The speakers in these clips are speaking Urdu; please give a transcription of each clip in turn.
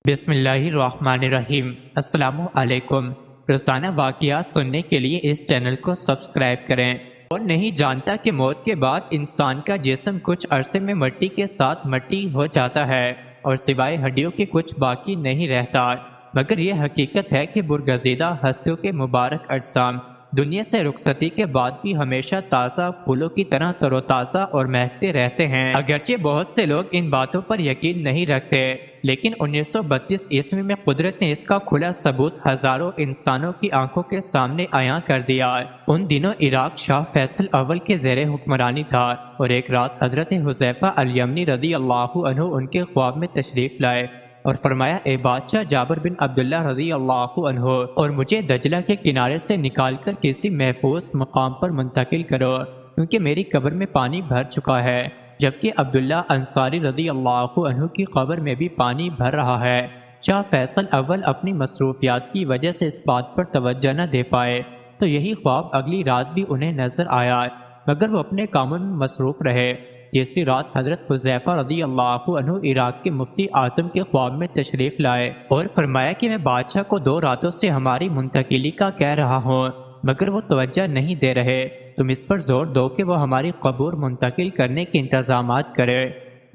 بسم اللہ الرحمن الرحیم۔ السلام علیکم۔ روزانہ واقعات سننے کے لیے اس چینل کو سبسکرائب کریں۔ اور نہیں جانتا کہ موت کے بعد انسان کا جسم کچھ عرصے میں مٹی کے ساتھ مٹی ہو جاتا ہے اور سوائے ہڈیوں کے کچھ باقی نہیں رہتا، مگر یہ حقیقت ہے کہ برگزیدہ ہستیوں کے مبارک اجسام دنیا سے رخصتی کے بعد بھی ہمیشہ تازہ پھولوں کی طرح تر و تازہ اور مہکتے رہتے ہیں۔ اگرچہ بہت سے لوگ ان باتوں پر یقین نہیں رکھتے، لیکن 1932 عیسوی میں قدرت نے اس کا کھلا ثبوت ہزاروں انسانوں کی آنکھوں کے سامنے عیاں کر دیا۔ ان دنوں عراق شاہ فیصل اول کے زیر حکمرانی تھا، اور ایک رات حضرت حذیفہ الیمنی رضی اللہ عنہ ان کے خواب میں تشریف لائے اور فرمایا، اے بادشاہ جابر بن عبداللہ رضی اللہ عنہ، اور مجھے دجلہ کے کنارے سے نکال کر کسی محفوظ مقام پر منتقل کرو، کیونکہ میری قبر میں پانی بھر چکا ہے، جبکہ عبداللہ انصاری رضی اللہ عنہ کی قبر میں بھی پانی بھر رہا ہے۔ شاہ فیصل اول اپنی مصروفیات کی وجہ سے اس بات پر توجہ نہ دے پائے، تو یہی خواب اگلی رات بھی انہیں نظر آیا، مگر وہ اپنے کاموں میں مصروف رہے۔ تیسری رات حضرت حذیفہ رضی اللہ عنہ عراق کے مفتی اعظم کے خواب میں تشریف لائے اور فرمایا کہ میں بادشاہ کو 2 راتوں سے ہماری منتقلی کا کہہ رہا ہوں، مگر وہ توجہ نہیں دے رہے، تم اس پر زور دو کہ وہ ہماری قبور منتقل کرنے کے انتظامات کرے۔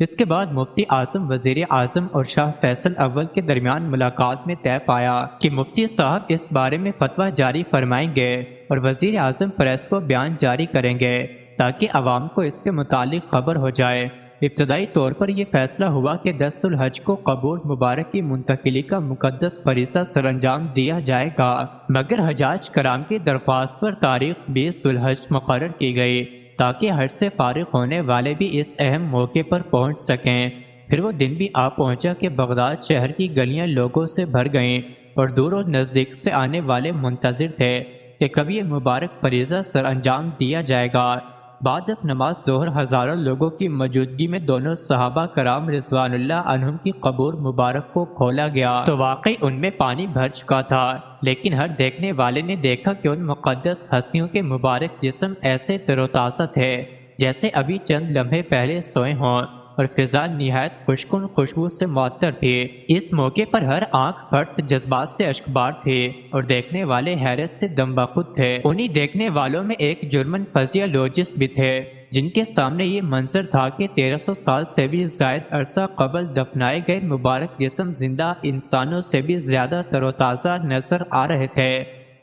اس کے بعد مفتی اعظم، وزیر اعظم اور شاہ فیصل اول کے درمیان ملاقات میں طے پایا کہ مفتی صاحب اس بارے میں فتویٰ جاری فرمائیں گے اور وزیر اعظم پریس کو بیان جاری کریں گے تاکہ عوام کو اس کے متعلق خبر ہو جائے۔ ابتدائی طور پر یہ فیصلہ ہوا کہ 10 ذو الحج کو قبور مبارک کی منتقلی کا مقدس فریضہ سر انجام دیا جائے گا، مگر حجاج کرام کی درخواست پر تاریخ 20 ذو الحج مقرر کی گئی تاکہ حج سے فارغ ہونے والے بھی اس اہم موقع پر پہنچ سکیں۔ پھر وہ دن بھی آ پہنچا کہ بغداد شہر کی گلیاں لوگوں سے بھر گئیں اور دور و نزدیک سے آنے والے منتظر تھے کہ کب یہ مبارک فریضہ سر انجام دیا جائے گا۔ بعد از نماز ظہر ہزاروں لوگوں کی موجودگی میں دونوں صحابہ کرام رضوان اللہ عنہم کی قبور مبارک کو کھولا گیا تو واقعی ان میں پانی بھر چکا تھا، لیکن ہر دیکھنے والے نے دیکھا کہ ان مقدس ہستیوں کے مبارک جسم ایسے تر و تازہ تھے جیسے ابھی چند لمحے پہلے سوئے ہوں، اور فضا نہایت خوشکن خوشبو سے معطر تھی۔ اس موقع پر ہر آنکھ فرط جذبات سے اشکبار تھی اور دیکھنے والے حیرت سے دم بخود تھے۔ انہی دیکھنے والوں میں ایک جرمن فزیولوجسٹ بھی تھے جن کے سامنے یہ منظر تھا کہ 1300 سال سے بھی زائد عرصہ قبل دفنائے گئے مبارک جسم زندہ انسانوں سے بھی زیادہ تر و تازہ نظر آ رہے تھے۔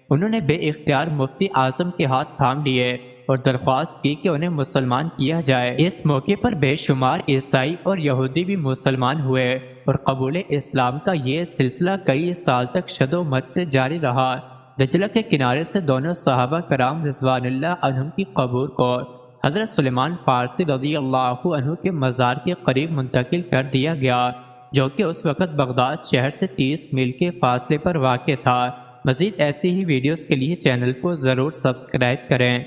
انہوں نے بے اختیار مفتی اعظم کے ہاتھ تھام لیے اور درخواست کی کہ انہیں مسلمان کیا جائے۔ اس موقع پر بے شمار عیسائی اور یہودی بھی مسلمان ہوئے اور قبول اسلام کا یہ سلسلہ کئی سال تک شد و مد سے جاری رہا۔ دجلہ کے کنارے سے دونوں صحابہ کرام رضوان اللہ عنہم کی قبور کو حضرت سلیمان فارسی رضی اللہ عنہ کے مزار کے قریب منتقل کر دیا گیا، جو کہ اس وقت بغداد شہر سے 30 میل کے فاصلے پر واقع تھا۔ مزید ایسی ہی ویڈیوز کے لیے چینل کو ضرور سبسکرائب کریں۔